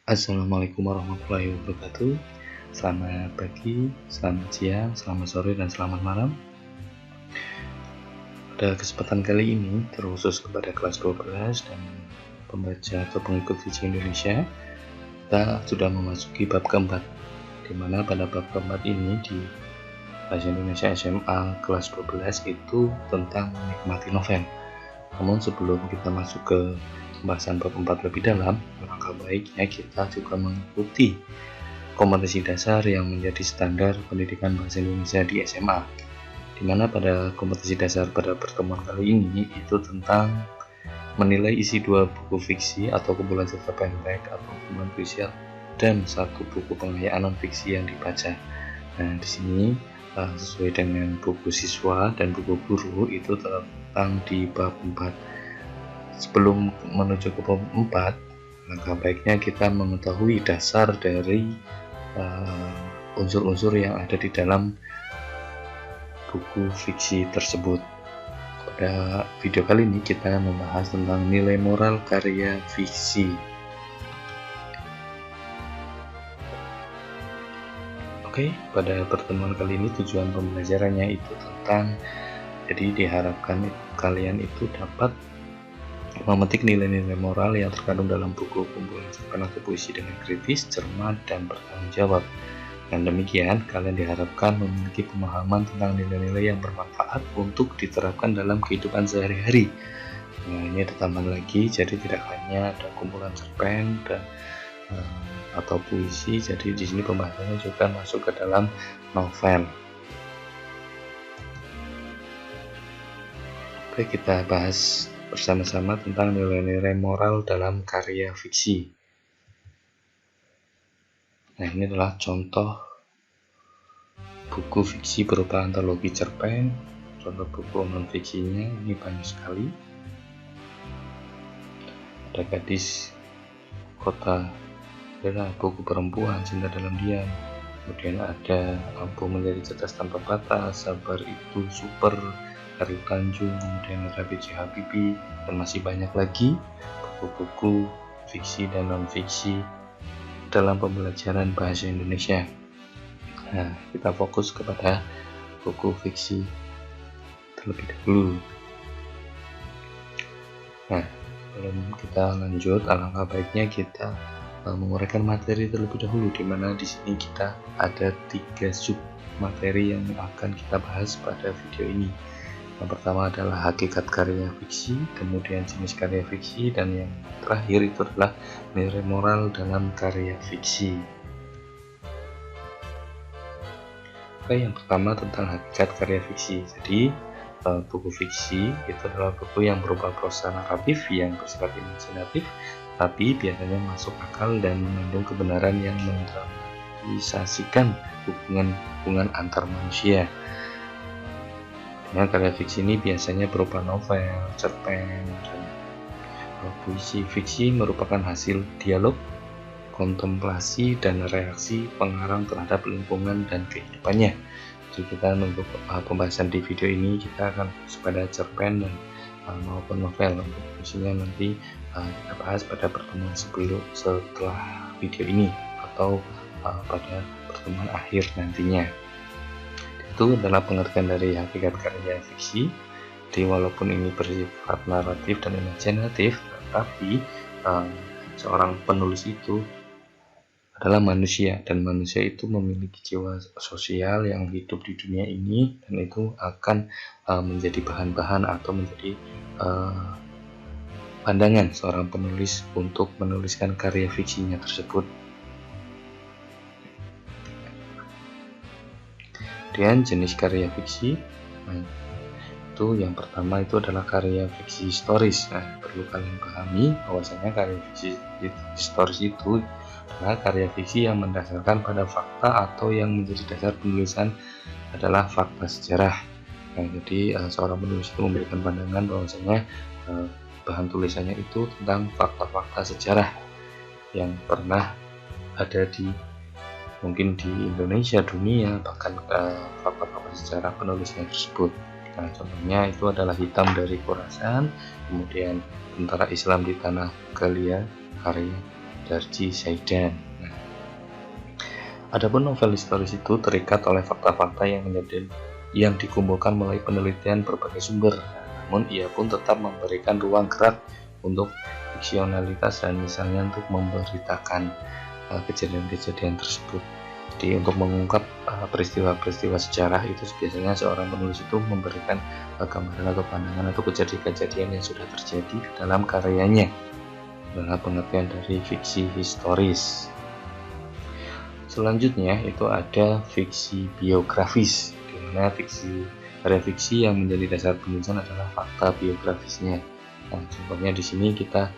Assalamualaikum warahmatullahi wabarakatuh. Selamat pagi, selamat siang, selamat sore, dan selamat malam. Pada kesempatan kali ini, terkhusus kepada kelas 12 dan pembaca atau pengikut Fiksi Indonesia, kita sudah memasuki bab keempat, di mana pada bab keempat ini di Bahasa Indonesia SMA kelas 12 itu tentang menikmati novel. Namun sebelum kita masuk ke pembahasan bab 4 lebih dalam, alangkah baiknya kita juga mengikuti kompetensi dasar yang menjadi standar pendidikan bahasa Indonesia di SMA, di mana pada kompetensi dasar pada pertemuan kali ini itu tentang menilai isi 2 buku fiksi atau kumpulan cerita pendek atau kumpulan puisi dan 1 buku pengayaan non-fiksi yang dibaca. Nah, di sini sesuai dengan buku siswa dan buku guru itu tentang di bab 4. Sebelum menuju ke bab 4, langkah baiknya kita mengetahui dasar dari unsur-unsur yang ada di dalam buku fiksi tersebut. Pada video kali ini kita membahas tentang nilai moral karya fiksi. Oke, pada pertemuan kali ini tujuan pembelajarannya itu tentang, jadi diharapkan kalian itu dapat memetik nilai-nilai moral yang terkandung dalam buku kumpulan cerpen atau puisi dengan kritis, cermat, dan bertanggung jawab. Dan demikian, kalian diharapkan memiliki pemahaman tentang nilai-nilai yang bermanfaat untuk diterapkan dalam kehidupan sehari-hari. Nah, ini ada tambahan lagi, jadi tidak hanya ada kumpulan cerpen dan atau puisi, jadi di sini pembahasannya juga masuk ke dalam novel. Oke, kita bahas bersama-sama tentang nilai-nilai moral dalam karya fiksi. Nah, ini adalah contoh buku fiksi berupa antologi cerpen. Contoh buku non-fiksinya ini banyak sekali. Ada Gadis Kota, adalah buku perempuan, Cinta dalam Diam. Kemudian ada Mampu Menjadi Cerdas Tanpa Batas, Sabar Itu Super, Ariel Tanjung, kemudian ada B.J. Habibie, dan masih banyak lagi buku-buku fiksi dan non-fiksi dalam pembelajaran bahasa Indonesia. Nah, kita fokus kepada buku fiksi terlebih dahulu. Nah, sebelum kita lanjut, alangkah baiknya kita menguraikan materi terlebih dahulu, di mana di sini kita ada 3 sub materi yang akan kita bahas pada video ini. Yang pertama adalah hakikat karya fiksi, kemudian jenis karya fiksi, dan yang terakhir itu adalah nilai moral dalam karya fiksi. Oke, yang pertama tentang hakikat karya fiksi. Jadi buku fiksi itu adalah buku yang berupa prosa naratif yang bersifat imajinatif, tapi biasanya masuk akal dan mengandung kebenaran yang mendramatisasikan hubungan antar manusia. Nah, karya fiksi ini biasanya berupa novel, cerpen, dan puisi. Fiksi merupakan hasil dialog, kontemplasi, dan reaksi pengarang terhadap lingkungan dan kehidupannya. Jadi kita untuk pembahasan di video ini kita akan pada cerpen dan maupun novel. Untuk puisinya nanti kita bahas pada pertemuan setelah video ini atau pada pertemuan akhir nantinya. Itu adalah pengertian dari hakikat karya fiksi. Jadi walaupun ini bersifat naratif dan imajinatif, tetapi seorang penulis itu adalah manusia, dan manusia itu memiliki jiwa sosial yang hidup di dunia ini, dan itu akan menjadi bahan-bahan atau menjadi pandangan seorang penulis untuk menuliskan karya fiksinya tersebut. Kemudian jenis karya fiksi, itu yang pertama itu adalah karya fiksi historis. Nah, perlu kalian pahami bahwasanya karya fiksi historis itu adalah karya fiksi yang mendasarkan pada fakta atau yang menjadi dasar penulisan adalah fakta sejarah. Nah, jadi seorang penulis itu memberikan pandangan bahwasanya bahan tulisannya itu tentang fakta-fakta sejarah yang pernah ada mungkin di Indonesia, dunia, bahkan fakta-fakta sejarah penulisnya tersebut. Nah, contohnya itu adalah Hitam dari Khorasan, kemudian Tentara Islam di Tanah Galia karya Darji Saidan. Nah, adapun novel historis itu terikat oleh fakta-fakta yang dikumpulkan melalui penelitian berbagai sumber. Namun ia pun tetap memberikan ruang gerak untuk fiksionalitas dan misalnya untuk memberitakan kejadian-kejadian tersebut. Jadi untuk mengungkap peristiwa-peristiwa sejarah itu biasanya seorang penulis itu memberikan gambaran atau pandangan atau kejadian-kejadian yang sudah terjadi dalam karyanya dalam pengertian dari fiksi historis. Selanjutnya itu ada fiksi biografis, di mana karya fiksi yang menjadi dasar penulisan adalah fakta biografisnya. Nah, contohnya di sini kita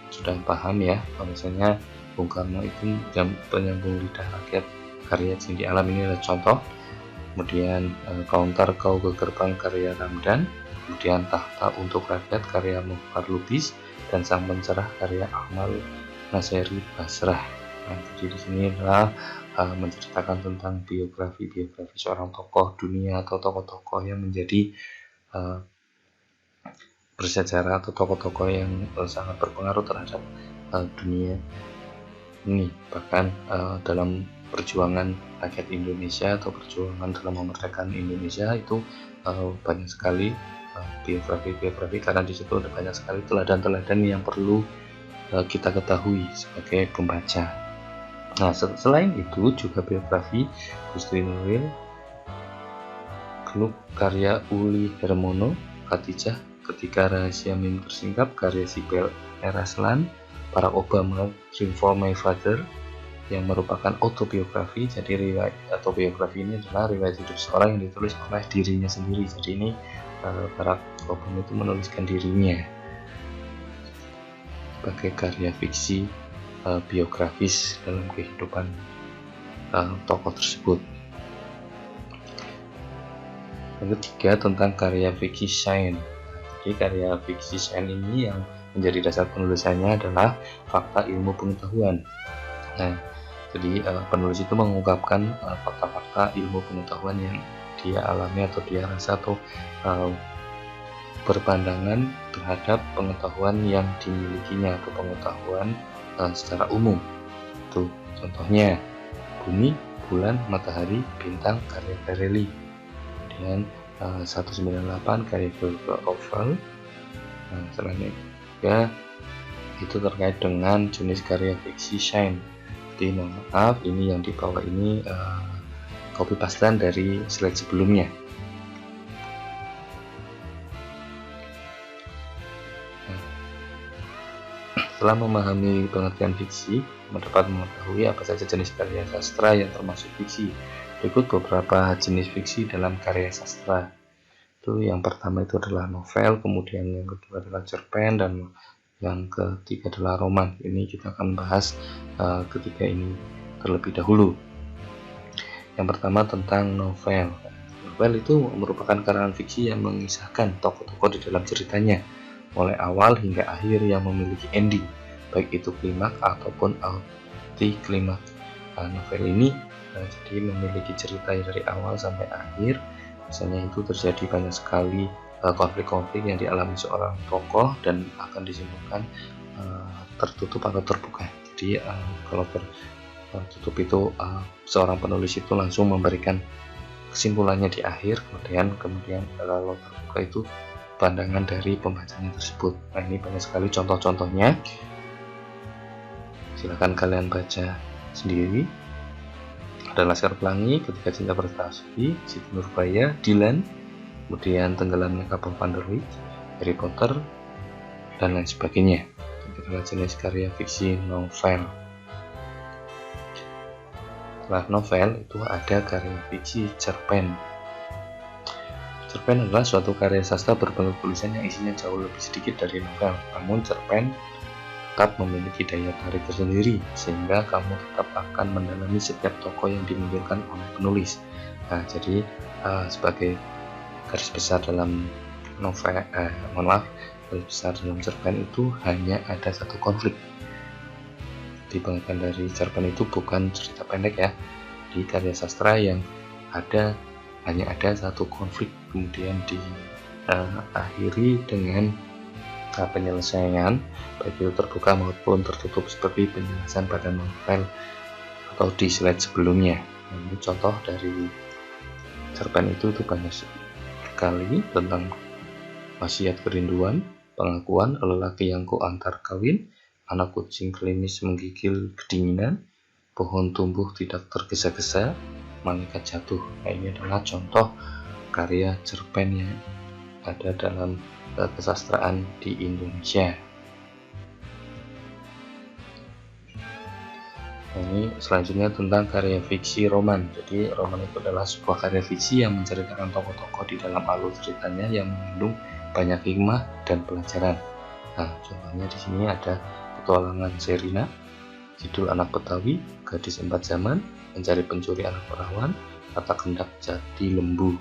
sudah paham ya, misalnya Bung Karno itu penyambung lidah rakyat, karya Cindy Alam ini adalah contoh. Kemudian Counter Kau ke Gerbang karya Ramdan, kemudian Tahta untuk Rakyat karya Mukhtar Lubis, dan Sang Pencerah karya Ahmad Naseri Basrah. Nah, jadi di sini adalah menceritakan tentang biografi seorang tokoh dunia atau tokoh-tokoh yang menjadi bersejarah atau tokoh-tokoh yang sangat berpengaruh terhadap dunia ini, bahkan dalam perjuangan rakyat Indonesia atau perjuangan dalam memerdekakan Indonesia itu banyak sekali biografi karena di situ ada banyak sekali teladan-teladan yang perlu kita ketahui sebagai pembaca. Nah, selain itu juga biografi Gusti Nuril, Klub karya Uli Hermono, Khatijah Ketika Rahasia Mim Tersingkap karya Sibel Eraslan, Barack Obama Dream for My Father yang merupakan autobiografi. Jadi riwayat atau biografi ini adalah riwayat hidup seorang yang ditulis oleh dirinya sendiri. Jadi ini Barack Obama itu menuliskan dirinya sebagai karya fiksi biografis dalam kehidupan tokoh tersebut. Yang ketiga tentang karya fiksi sains. Jadi karya fiksi sains ini yang menjadi dasar penulisannya adalah fakta ilmu pengetahuan. Nah, jadi penulis itu mengungkapkan fakta-fakta ilmu pengetahuan yang dia alami atau dia rasa atau berpandangan terhadap pengetahuan yang dimilikinya atau pengetahuan secara umum. Tuh, contohnya bumi, bulan, matahari, bintang karya Perelli. Kemudian 198 karya Volker Oval. Nah, selanjutnya itu terkait dengan jenis karya fiksi sains. Jadi mohon maaf, ini yang di bawah ini copy pastean dari slide sebelumnya. Setelah memahami pengertian fiksi, dapat mengetahui apa saja jenis karya sastra yang termasuk fiksi. Berikut beberapa jenis fiksi dalam karya sastra. Itu yang pertama itu adalah novel, kemudian yang kedua adalah cerpen, dan yang ketiga adalah roman. Ini kita akan bahas ketiga ini terlebih dahulu. Yang pertama tentang novel. Novel itu merupakan karangan fiksi yang mengisahkan tokoh-tokoh di dalam ceritanya, mulai awal hingga akhir yang memiliki ending, baik itu klimaks ataupun anti klimaks. Novel ini jadi memiliki cerita dari awal sampai akhir. Misalnya itu terjadi banyak sekali konflik-konflik yang dialami seorang tokoh dan akan disimpulkan tertutup atau terbuka. Jadi kalau tertutup itu seorang penulis itu langsung memberikan kesimpulannya di akhir, kemudian kalau terbuka itu pandangan dari pembacanya tersebut. Nah, ini banyak sekali contoh-contohnya, silakan kalian baca sendiri. Ada Laskar Pelangi, Ketika Cinta Bertasbih, Siti Nurbaya, Dylan, kemudian Tenggelamnya Kapal Van der Wijk, Harry Potter, dan lain sebagainya. Itu adalah jenis karya fiksi novel. Setelah novel itu ada karya fiksi cerpen. Cerpen adalah suatu karya sastra berbentuk tulisan yang isinya jauh lebih sedikit dari novel, namun cerpen tetap memiliki daya tarik tersendiri sehingga kamu tetap akan mendalami setiap tokoh yang dimunculkan oleh penulis. Nah, jadi sebagai garis besar dalam novel, garis besar dalam cerpen itu hanya ada satu konflik. Di pengertian dari cerpen itu bukan cerita pendek ya. Di karya sastra yang hanya ada satu konflik, kemudian diakhiri dengan penyelesaian, baik itu terbuka maupun tertutup seperti penjelasan pada novel atau di slide sebelumnya. Ini contoh dari cerpen itu banyak sekali tentang wasiat kerinduan, pengakuan lelaki yang antar kawin, anak kucing klimis menggigil kedinginan, pohon tumbuh tidak tergesa-gesa, malaikat jatuh. Nah, ini adalah contoh karya cerpen yang ada dalam kesastraan di Indonesia. Nah, ini selanjutnya tentang karya fiksi roman. Jadi roman itu adalah sebuah karya fiksi yang menceritakan tokoh-tokoh di dalam alur ceritanya yang mengandung banyak hikmah dan pelajaran. Nah, contohnya di sini ada Petualangan Sherina, Jidul Anak Betawi, Gadis Empat Zaman, Mencari Pencuri Anak Perawan, Kata Kendak Jati Lembu.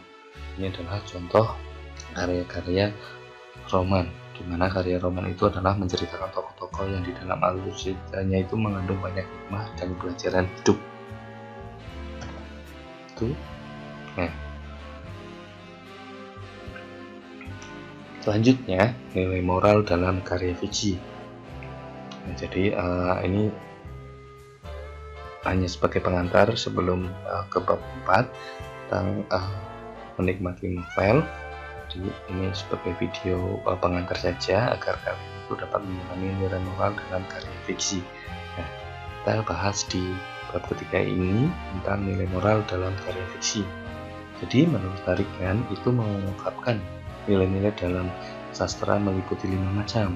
Ini adalah contoh karya-karya roman, di mana karya roman itu adalah menceritakan tokoh-tokoh yang di dalam alur ceritanya itu mengandung banyak hikmah dan pelajaran hidup. Itu. Nah, selanjutnya nilai moral dalam karya fiksi. Nah, jadi ini hanya sebagai pengantar sebelum ke bab 4 tentang menikmati novel. Jadi ini sebagai video pengantar saja agar kalian itu dapat memahami nilai moral dalam karya fiksi. Nah, kita bahas di bab ketiga ini tentang nilai moral dalam karya fiksi. Jadi menurut Tarigan itu mengungkapkan nilai-nilai dalam sastra meliputi 5 macam.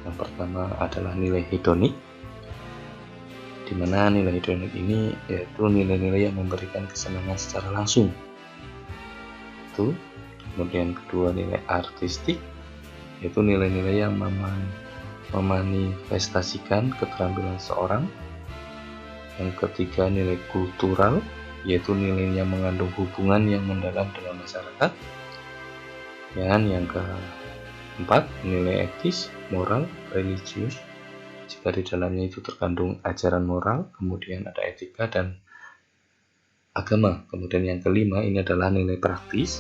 Yang pertama adalah nilai hedonik, di mana nilai hedonik ini yaitu nilai-nilai yang memberikan kesenangan secara langsung. Itu. Kemudian kedua nilai artistik, yaitu nilai-nilai yang memanifestasikan keterampilan seorang. Yang ketiga nilai kultural, yaitu nilai yang mengandung hubungan yang mendalam dengan masyarakat. Dan yang keempat nilai etis, moral, religius, jika di dalamnya itu terkandung ajaran moral, kemudian ada etika dan agama. Kemudian yang kelima ini adalah nilai praktis.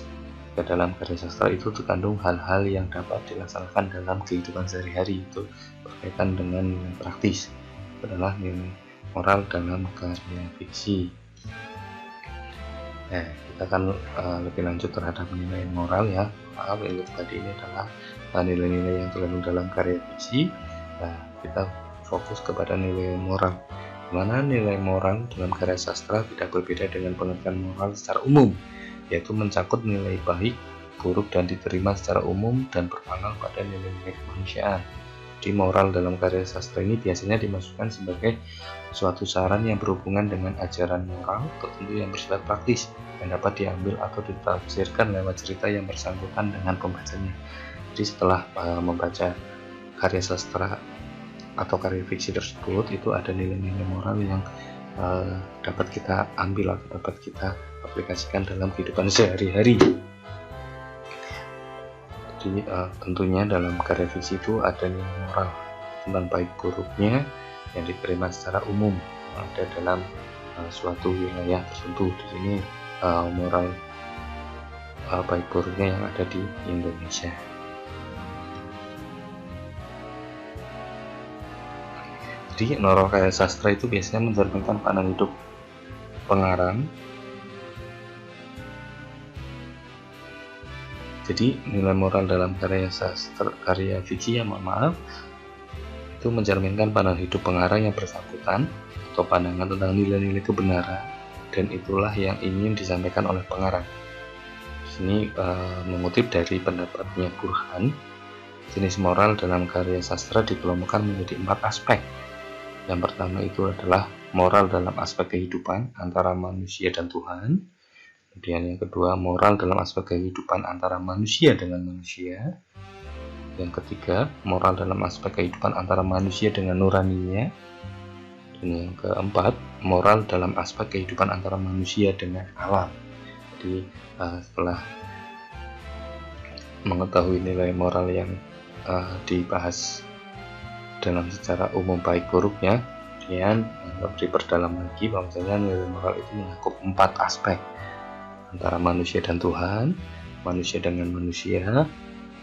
Dalam karya sastra itu terkandung hal-hal yang dapat dilaksanakan dalam kehidupan sehari-hari, itu berkaitan dengan nilai praktis. Itu adalah nilai moral dalam karya fiksi. Nah, kita akan lebih lanjut terhadap nilai moral ya. Maaf, ini tadi ini adalah nilai-nilai yang terkandung dalam karya fiksi. Nah, kita fokus kepada nilai moral. Dimana nilai moral dalam karya sastra tidak berbeda dengan pengertian moral secara umum, yaitu mencakup nilai baik, buruk, dan diterima secara umum dan berpangkal pada nilai-nilai kemanusiaan. Di moral dalam karya sastra ini biasanya dimasukkan sebagai suatu saran yang berhubungan dengan ajaran moral tertentu yang bersifat praktis yang dapat diambil atau ditafsirkan lewat cerita yang bersangkutan dengan pembacanya. Jadi setelah membaca karya sastra atau karya fiksi tersebut, itu ada nilai-nilai moral yang dapat kita ambil atau dapat kita aplikasikan dalam kehidupan sehari-hari. Jadi tentunya dalam karya fiksi itu ada nilai moral tentang baik buruknya yang diterima secara umum ada dalam suatu wilayah tertentu. Di sini moral baik buruknya yang ada di Indonesia. Jadi moral karya sastra itu biasanya mencerminkan pandangan hidup pengarang. Jadi nilai moral dalam karya sastra, karya fiksi yang itu mencerminkan pandangan hidup pengarang yang bersangkutan atau pandangan tentang nilai-nilai kebenaran, dan itulah yang ingin disampaikan oleh pengarang. Di sini mengutip dari pendapatnya Burhan, jenis moral dalam karya sastra dikelompokkan menjadi 4 aspek. Yang pertama itu adalah moral dalam aspek kehidupan antara manusia dan Tuhan. Kemudian yang kedua, moral dalam aspek kehidupan antara manusia dengan manusia. Yang ketiga, moral dalam aspek kehidupan antara manusia dengan nuraninya. Dan yang keempat, moral dalam aspek kehidupan antara manusia dengan alam. Jadi setelah mengetahui nilai moral yang dibahas dalam secara umum baik buruknya, kemudian diperdalam lagi bahwasanya nilai moral itu mencakup 4 aspek, antara manusia dan Tuhan, manusia dengan manusia,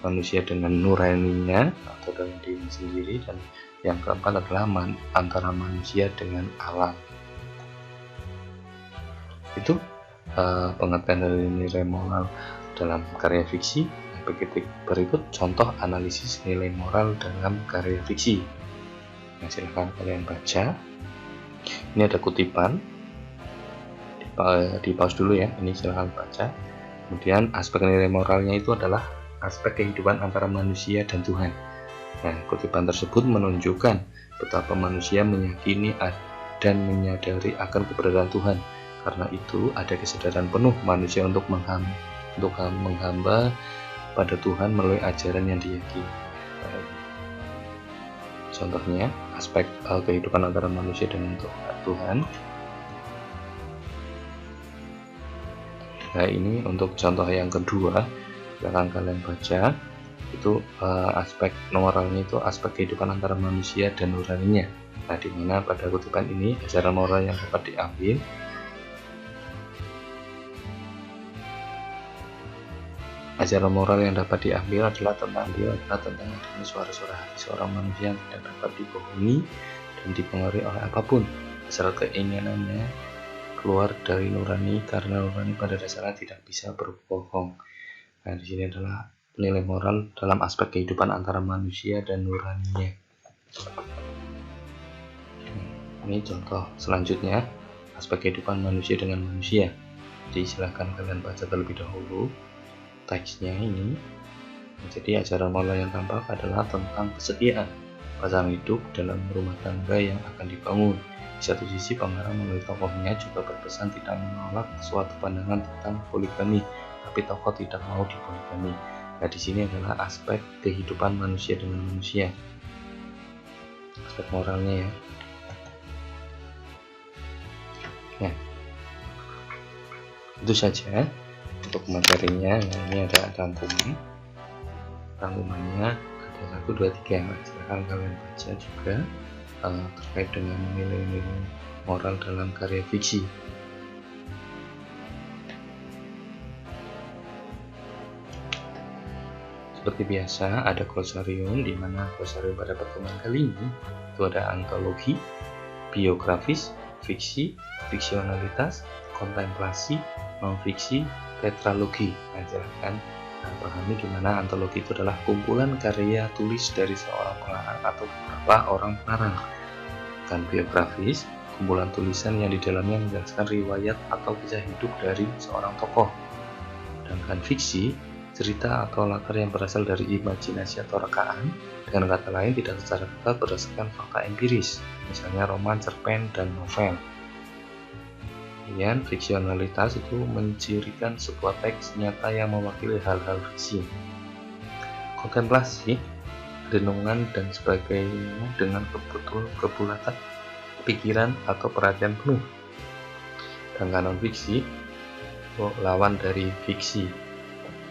manusia dengan nuraninya atau dengan diri sendiri, dan yang keempat adalah antara manusia dengan alam. Itu pengertian dari nilai moral dalam karya fiksi. Berikut contoh analisis nilai moral dalam karya fiksi. Nah, silahkan kalian baca. Ini ada kutipan, di pause dulu ya, ini silahkan baca. Kemudian aspek nilai moralnya itu adalah aspek kehidupan antara manusia dan Tuhan. Nah, kutipan tersebut menunjukkan betapa manusia meyakini dan menyadari akan keberadaan Tuhan. Karena itu ada kesadaran penuh manusia untuk menghamba pada Tuhan melalui ajaran yang diyakini. Contohnya aspek kehidupan antara manusia dengan Tuhan. Nah, ini untuk contoh yang kedua, silahkan kalian baca. Itu aspek moralnya itu aspek kehidupan antara manusia dan nuraninya. Nah, di mana pada kutipan ini ajaran moral yang dapat diambil adalah tentang adanya suara-suara hati seorang manusia yang tidak dapat dibohongi dan dipengaruhi oleh apapun, asal keinginannya keluar dari nurani, karena nurani pada dasarnya tidak bisa berbohong. Nah, di sini adalah nilai moral dalam aspek kehidupan antara manusia dan nuraninya. Ini contoh selanjutnya, aspek kehidupan manusia dengan manusia. Jadi silahkan kalian baca terlebih dahulu teksnya ini. Jadi ajaran moral yang tampak adalah tentang kesetiaan pasangan hidup dalam rumah tangga yang akan dibangun. Di satu sisi, pengarang melalui tokohnya juga berpesan tidak menolak suatu pandangan tentang poligami, tapi tokoh tidak mau dipoligami. Nah, di sini adalah aspek kehidupan manusia dengan manusia, aspek moralnya ya. Nah, itu saja untuk materinya. Nah, ini ada rangkumannya ada 1, 2, 3. Silahkan kalian baca juga terkait dengan nilai-nilai moral dalam karya fiksi. Seperti biasa ada glosarium, di mana glosarium pada pertemuan kali ini itu ada antologi, biografis, fiksi, fiksionalitas, kontemplasi, non-fiksi, tetralogi. Nah, silahkan pahami di mana antologi itu adalah kumpulan karya tulis dari seorang pengarang atau beberapa orang pengarang. Dan biografis, kumpulan tulisan yang di dalamnya menjelaskan riwayat atau kisah hidup dari seorang tokoh. Sedangkan fiksi, cerita atau latar yang berasal dari imajinasi atau rekaan, dengan kata lain tidak secara ketat berdasarkan fakta empiris, misalnya roman, cerpen, dan novel. Kemudian fiksionalitas itu mencirikan sebuah teks nyata yang mewakili hal-hal fiksi. Kontemplasi, renungan dan sebagainya dengan kebulatan pikiran atau perhatian penuh. Dan non fiksi, lawan dari fiksi,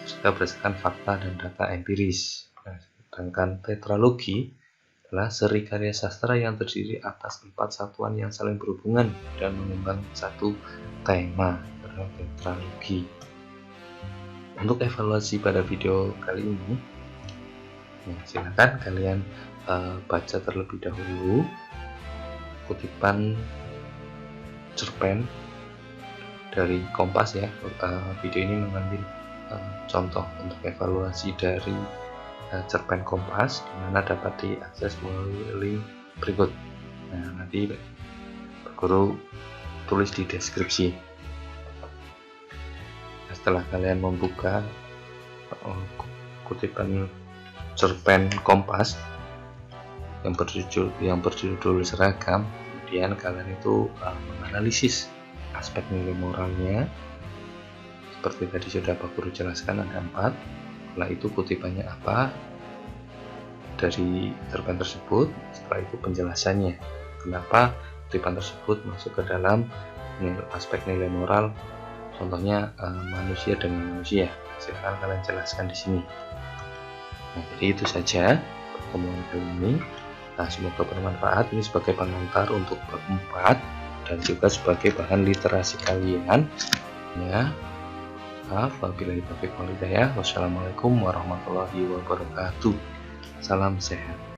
sudah berdasarkan fakta dan data empiris. Sedangkan tetralogi adalah seri karya sastra yang terdiri atas 4 satuan yang saling berhubungan dan mengembang satu tema, adalah tetralogi. Untuk evaluasi pada video kali ini, silakan kalian baca terlebih dahulu kutipan cerpen dari Kompas ya. Video ini mengambil contoh untuk evaluasi dari cerpen Kompas, di mana dapat diakses melalui link berikut. Nah, nanti guru tulis di deskripsi. Nah, setelah kalian membuka kutipan cerpen Kompas yang berjudul seragam, kemudian kalian itu menganalisis aspek nilai moralnya. Seperti tadi sudah Pak Guru jelaskan, ada 4. Setelah itu kutipannya apa dari cerpen tersebut, setelah itu penjelasannya kenapa kutipan tersebut masuk ke dalam aspek nilai moral, contohnya manusia dengan manusia. Silahkan kalian jelaskan di sini. Nah, jadi itu saja pertemuan kali ini. Nah, semoga bermanfaat. Ini sebagai pengantar untuk bab 4 dan juga sebagai bahan literasi kalian ya. maaf. Wabillahi taufiq wal hidayah. Wassalamualaikum warahmatullahi wabarakatuh. Salam sehat.